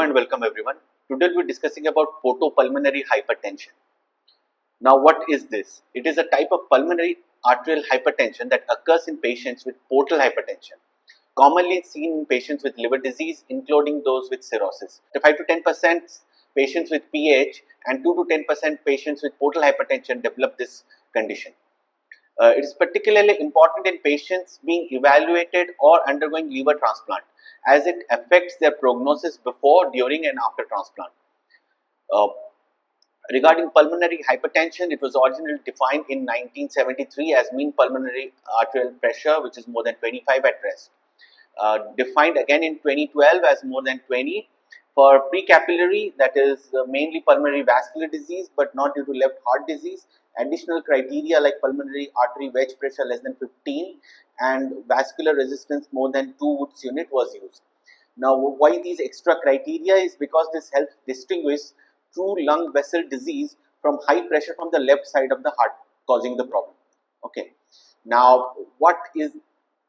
and welcome everyone. Today we'll be discussing about portopulmonary hypertension. Now what is this? It is a type of pulmonary arterial hypertension that occurs in patients with portal hypertension, commonly seen in patients with liver disease including those with cirrhosis. The 5 to 10% patients with PH and 2 to 10% patients with portal hypertension develop this condition. It is particularly important in patients being evaluated or undergoing liver transplant, as it affects their prognosis before, during and after transplant. Uh, Regarding pulmonary hypertension, it was originally defined in 1973 as mean pulmonary arterial pressure, which is more than 25 at rest. Defined again in 2012 as more than 20 for precapillary, that is mainly pulmonary vascular disease but not due to left heart disease. Additional criteria like pulmonary artery wedge pressure less than 15 and vascular resistance more than 2 Woods unit was used. Now, why these extra criteria is because this helps distinguish true lung vessel disease from high pressure from the left side of the heart causing the problem. Okay. Now, what is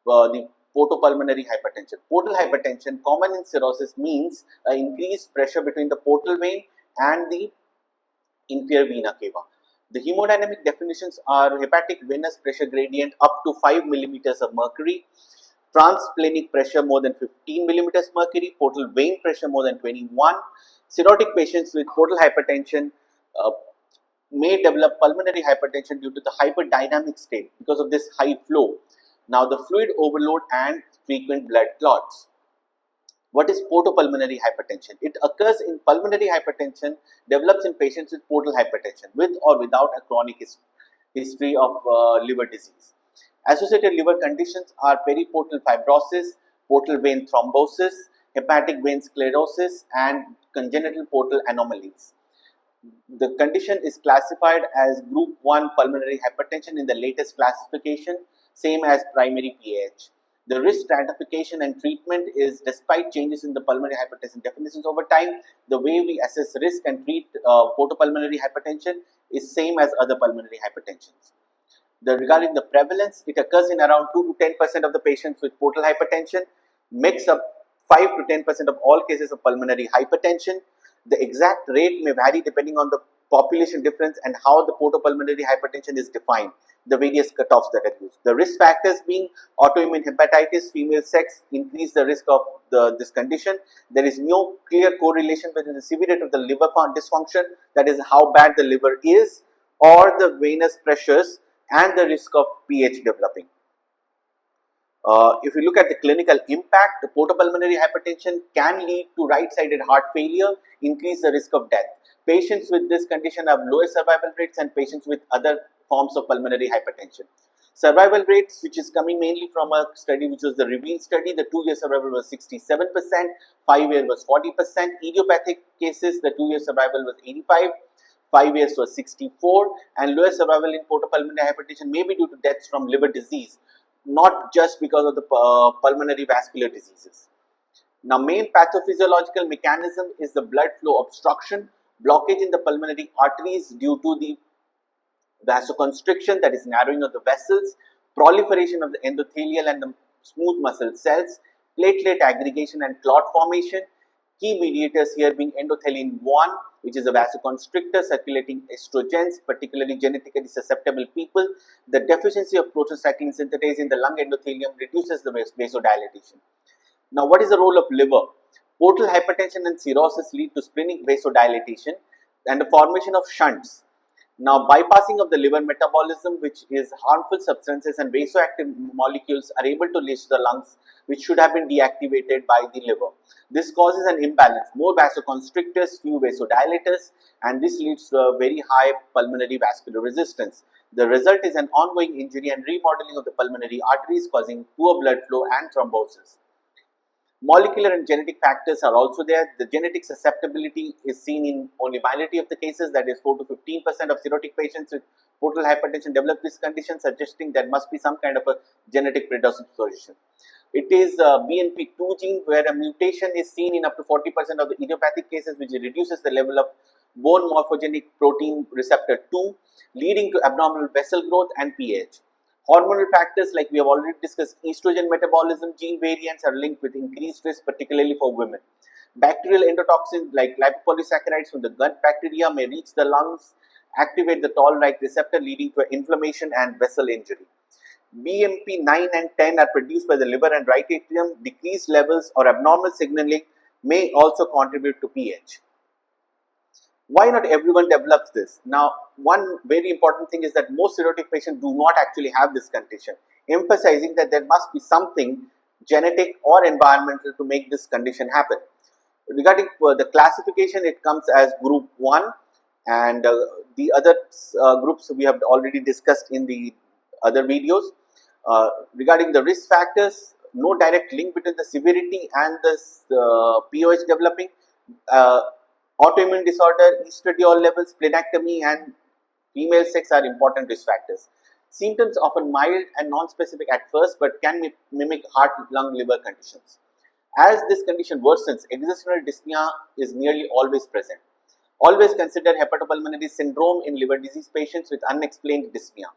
the portopulmonary hypertension? Portal hypertension, common in cirrhosis, means increased pressure between the portal vein and the inferior vena cava. The hemodynamic definitions are hepatic venous pressure gradient up to 5 millimeters of mercury, transplaneic pressure more than 15 millimeters mercury, portal vein pressure more than 21. Cirrhotic patients with portal hypertension may develop pulmonary hypertension due to the hyperdynamic state because of this high flow. Now, the fluid overload and frequent blood clots. What is portopulmonary hypertension? It occurs in pulmonary hypertension, develops in patients with portal hypertension with or without a chronic history of liver disease. Associated liver conditions are periportal fibrosis, portal vein thrombosis, hepatic vein sclerosis, and congenital portal anomalies. The condition is classified as group 1 pulmonary hypertension in the latest classification, same as primary PAH. The risk stratification and treatment is, despite changes in the pulmonary hypertension definitions over time, the way we assess risk and treat portopulmonary hypertension is same as other pulmonary hypertensions. Regarding the prevalence, it occurs in around 2 to 10% of the patients with portal hypertension, makes up 5 to 10% of all cases of pulmonary hypertension. The exact rate may vary depending on the population difference and how the portopulmonary hypertension is defined, the various cutoffs that are used. The risk factors being autoimmune hepatitis, female sex increase the risk of this condition. There is no clear correlation between the severity of the liver dysfunction, that is how bad the liver is, or the venous pressures and the risk of PH developing. If you look at the clinical impact, the portopulmonary hypertension can lead to right-sided heart failure, increase the risk of death. Patients with this condition have lower survival rates than patients with other forms of pulmonary hypertension. Survival rates, which is coming mainly from a study which was the REVEAL study, the 2-year survival was 67%, 5-year was 40%, idiopathic cases, the 2-year survival was 85%, 5 years was 64%, and lower survival in portopulmonary hypertension may be due to deaths from liver disease, not just because of the pulmonary vascular diseases. Now, main pathophysiological mechanism is the blood flow obstruction, blockage in the pulmonary arteries due to the vasoconstriction, that is narrowing of the vessels, proliferation of the endothelial and the smooth muscle cells, platelet aggregation and clot formation. Key mediators here being endothelin 1, which is a vasoconstrictor circulating estrogens, particularly genetically susceptible people. The deficiency of prostacyclin synthetase in the lung endothelium reduces the vasodilation. Now, what is the role of liver? Portal hypertension and cirrhosis lead to splenic vasodilation and the formation of shunts. Now, bypassing of the liver metabolism, which is harmful substances and vasoactive molecules are able to reach the lungs, which should have been deactivated by the liver. This causes an imbalance, more vasoconstrictors, few vasodilators, and this leads to a very high pulmonary vascular resistance. The result is an ongoing injury and remodeling of the pulmonary arteries, causing poor blood flow and thrombosis. Molecular and genetic factors are also there. The genetic susceptibility is seen in only minority of the cases, that is 4 to 15% of cirrhotic patients with portal hypertension develop this condition, suggesting there must be some kind of a genetic predisposition. It is BNP2 gene where a mutation is seen in up to 40% of the idiopathic cases, which reduces the level of bone morphogenic protein receptor 2, leading to abnormal vessel growth and pH. Hormonal factors like we have already discussed, estrogen metabolism gene variants are linked with increased risk, particularly for women. Bacterial endotoxins like lipopolysaccharides from the gut bacteria may reach the lungs, activate the toll-like receptor, leading to inflammation and vessel injury. BMP 9 and 10 are produced by the liver and right atrium. Decreased levels or abnormal signaling may also contribute to pH. Why not everyone develops this? Now, one very important thing is that most cirrhotic patients do not actually have this condition, emphasizing that there must be something genetic or environmental to make this condition happen. Regarding the classification, it comes as group 1, and the other groups we have already discussed in the other videos. Regarding the risk factors, no direct link between the severity and the POH developing. Autoimmune disorder, estradiol levels, splenectomy and female sex are important risk factors. Symptoms often mild and non-specific at first, but can mimic heart, lung, liver conditions. As this condition worsens, existential dyspnea is nearly always present. Always consider hepatopulmonary syndrome in liver disease patients with unexplained dyspnea.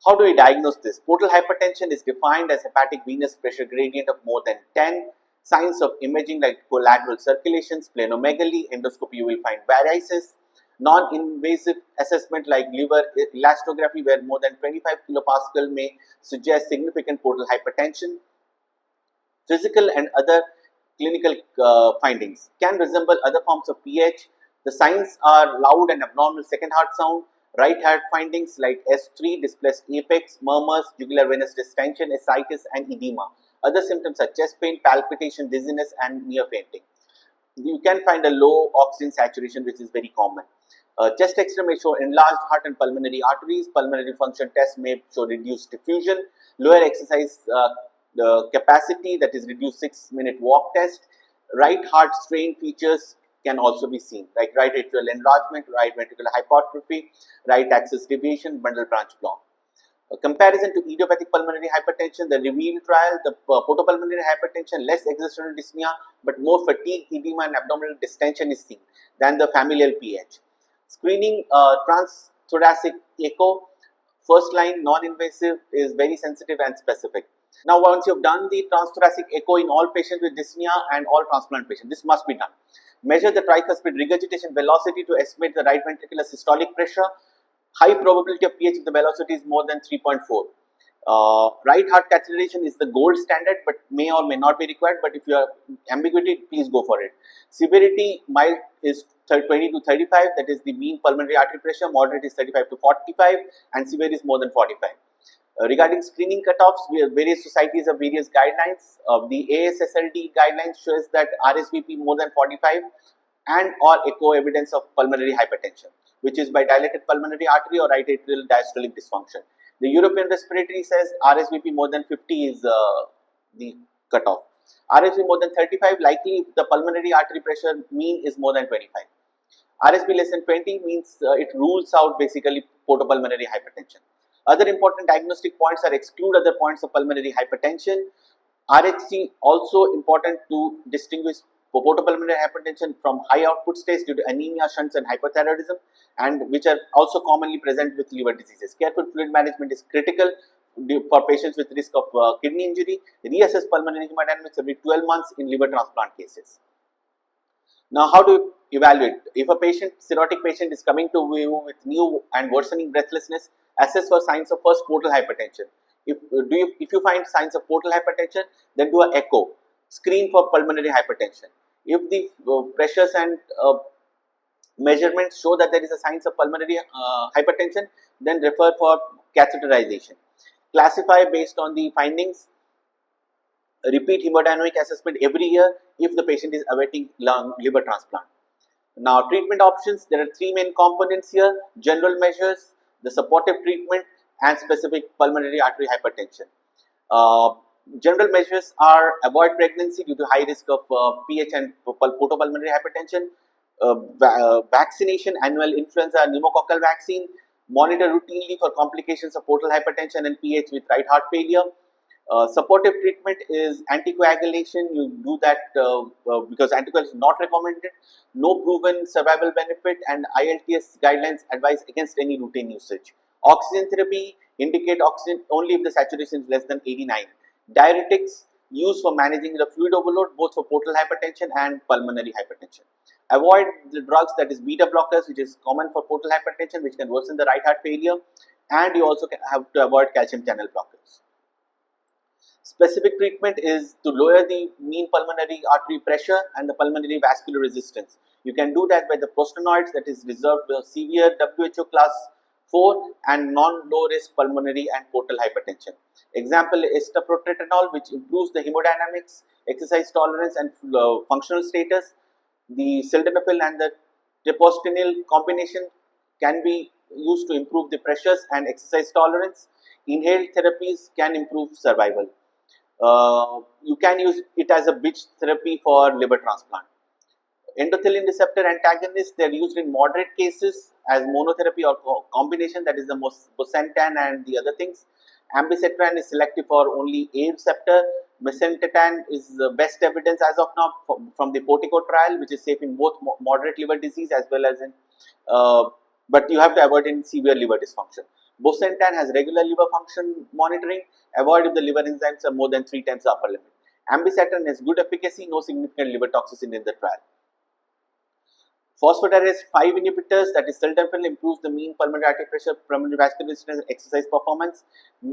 How do we diagnose this? Portal hypertension is defined as hepatic venous pressure gradient of more than 10. Signs of imaging like collateral circulation, splenomegaly, endoscopy you will find varices. Non-invasive assessment like liver elastography where more than 25 kilopascal may suggest significant portal hypertension. Physical and other clinical findings can resemble other forms of PH. The signs are loud and abnormal second heart sound, right heart findings like S3, displaced apex, murmurs, jugular venous distension, ascites and edema. Other symptoms are chest pain, palpitation, dizziness and near fainting. You can find a low oxygen saturation which is very common. Chest X-ray may show enlarged heart and pulmonary arteries. Pulmonary function test may show reduced diffusion. Lower exercise capacity, that is reduced 6-minute walk test. Right heart strain features can also be seen, like right atrial enlargement, right ventricular hypertrophy, right axis deviation, bundle branch block. A comparison to idiopathic pulmonary hypertension, the REVEAL trial, the portopulmonary hypertension, less existential dyspnea, but more fatigue, edema and abdominal distension is seen than the familial PH. Screening transthoracic echo, first line non-invasive, is very sensitive and specific. Now, once you have done the transthoracic echo in all patients with dyspnea and all transplant patients, this must be done. Measure the tricuspid regurgitation velocity to estimate the right ventricular systolic pressure. High probability of PH if the velocity is more than 3.4. Right heart catheterization is the gold standard, but may or may not be required. But if you are ambiguity, please go for it. Severity mild is 20 to 35, that is the mean pulmonary artery pressure. Moderate is 35 to 45, and severe is more than 45. Regarding screening cutoffs, we have various societies have various guidelines. The ASSLD guidelines shows that RSVP more than 45 and or echo evidence of pulmonary hypertension, which is by dilated pulmonary artery or right atrial diastolic dysfunction. The European Respiratory says RSVP more than 50 is the cutoff. RSVP more than 35, likely if the pulmonary artery pressure mean is more than 25. RSV less than 20 means it rules out basically portopulmonary hypertension. Other important diagnostic points are exclude other points of pulmonary hypertension. RHC also important to distinguish portopulmonary hypertension from high output stage due to anemia, shunts and hypothyroidism, and which are also commonly present with liver diseases. Careful fluid management is critical for patients with risk of kidney injury. Reassess pulmonary hemodynamics every 12 months in liver transplant cases. Now, how do you evaluate? If a cirrhotic patient is coming to you with new and worsening breathlessness, assess for signs of first portal hypertension. If you find signs of portal hypertension, then do an echo. Screen for pulmonary hypertension. If the pressures and measurements show that there is a signs of pulmonary hypertension, then refer for catheterization. Classify based on the findings. Repeat hemodynamic assessment every year if the patient is awaiting liver transplant. Now, treatment options, there are three main components here: general measures, the supportive treatment and specific pulmonary artery hypertension. General measures are avoid pregnancy due to high risk of PH and portopulmonary hypertension, vaccination, annual influenza pneumococcal vaccine, monitor routinely for complications of portal hypertension and PH with right heart failure. Supportive treatment is anticoagulation. You do that because anticoagulation is not recommended. No proven survival benefit, and ILTS guidelines advise against any routine usage. Oxygen therapy indicate oxygen only if the saturation is less than 89. Diuretics used for managing the fluid overload both for portal hypertension and pulmonary hypertension. Avoid the drugs that is beta blockers, which is common for portal hypertension, which can worsen the right heart failure, and you also have to avoid calcium channel blockers. Specific treatment is to lower the mean pulmonary artery pressure and the pulmonary vascular resistance. You can do that by the prostanoids, that is reserved for severe WHO class 4 and non-low risk pulmonary and portal hypertension. Example is estaproterenol, which improves the hemodynamics, exercise tolerance and functional status. The sildenafil and the treprostinil combination can be used to improve the pressures and exercise tolerance. Inhaled therapies can improve survival. You can use it as a bridge therapy for liver transplant. Endothelin receptor antagonists, they are used in moderate cases as monotherapy or combination, that is the bosentan and the other things. Ambicetran is selective for only A receptor. Mesentetan is the best evidence as of now from the Portico trial, which is safe in both moderate liver disease as well as in, but you have to avoid in severe liver dysfunction. Bosentan has regular liver function monitoring. Avoid if the liver enzymes are more than 3 times the upper limit. Ambicetran has good efficacy, no significant liver toxicity in the trial. Phosphodiesterase 5 inhibitors, that is sildenafil, improves the mean pulmonary artery pressure, pulmonary vascular resistance, and exercise performance.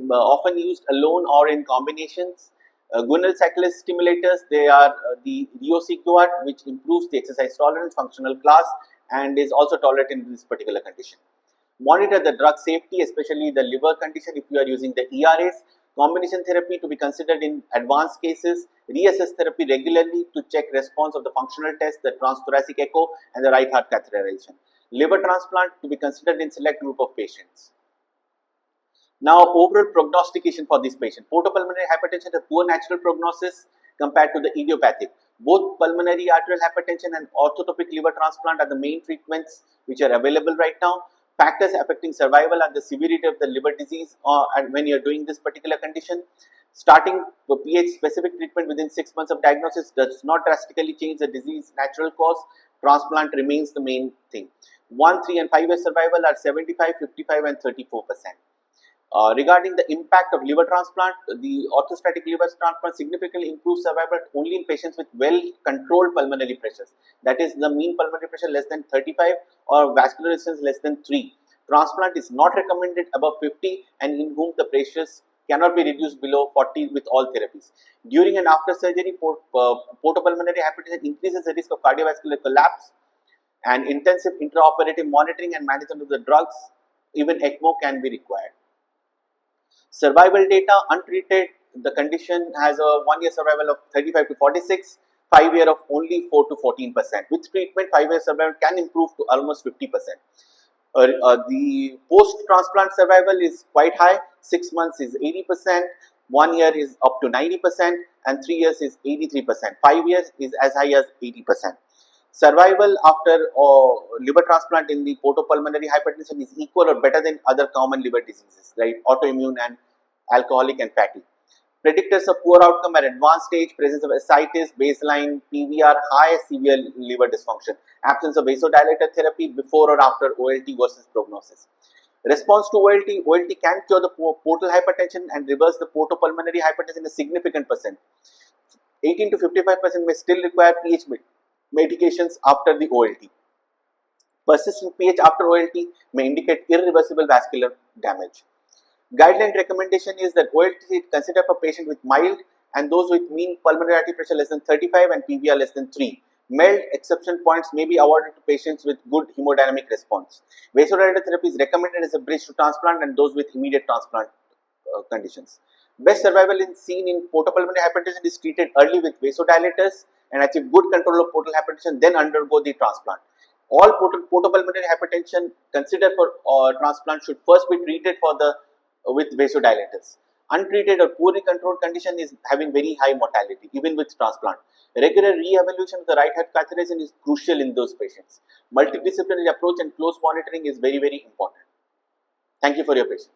Often used alone or in combinations. Guanylyl cyclase stimulators, they are the riociguat, which improves the exercise tolerance, functional class, and is also tolerated in this particular condition. Monitor the drug safety, especially the liver condition if you are using the ERAs. Combination therapy to be considered in advanced cases. Reassess therapy regularly to check response of the functional test, the transthoracic echo and the right heart catheterization. Liver transplant to be considered in select group of patients. Now, overall prognostication for this patient. Portopulmonary hypertension has poor natural prognosis compared to the idiopathic. Both pulmonary arterial hypertension and orthotopic liver transplant are the main treatments which are available right now. Factors affecting survival are the severity of the liver disease and when you are doing this particular condition. Starting the pH specific treatment within 6 months of diagnosis does not drastically change the disease natural cause. Transplant remains the main thing. 1, 3 and 5 year survival are 75, 55 and 34%. Regarding the impact of liver transplant, the orthostatic liver transplant significantly improves survival only in patients with well controlled pulmonary pressures. That is the mean pulmonary pressure less than 35 or vascular resistance less than 3. Transplant is not recommended above 50 and in whom the pressures cannot be reduced below 40 with all therapies. During and after surgery, portopulmonary hypertension increases the risk of cardiovascular collapse, and intensive intraoperative monitoring and management of the drugs, even ECMO can be required. Survival data, untreated, the condition has a 1 year survival of 35 to 46, 5 year of only 4 to 14%. With treatment, 5 year survival can improve to almost 50%. The post-transplant survival is quite high, 6 months is 80%, 1 year is up to 90% and 3 years is 83%, 5 years is as high as 80%. Survival after liver transplant in the portopulmonary hypertension is equal or better than other common liver diseases like autoimmune and alcoholic and fatty. Predictors of poor outcome are advanced stage, presence of ascites, baseline PVR, high severe liver dysfunction, absence of vasodilator therapy before or after OLT versus prognosis. Response to OLT, OLT can cure the portal hypertension and reverse the portopulmonary hypertension in a significant percent. 18 to 55% may still require pH medications after the OLT. Persistent pH after OLT may indicate irreversible vascular damage. Guideline recommendation is that OLT is considered for patients with mild and those with mean pulmonary artery pressure less than 35 and PVR less than 3. Mild exception points may be awarded to patients with good hemodynamic response. Vasodilator therapy is recommended as a bridge to transplant and those with immediate transplant conditions. Best survival is seen in portopulmonary hypertension is treated early with vasodilators and achieve good control of portal hypertension, then undergo the transplant. All portopulmonary hypertension considered for transplant should first be treated with vasodilators. Untreated or poorly controlled condition is having very high mortality even with transplant. Regular re-evaluation of the right heart catheterization is crucial in those patients. Multidisciplinary approach and close monitoring is very, very important. Thank you for your patience.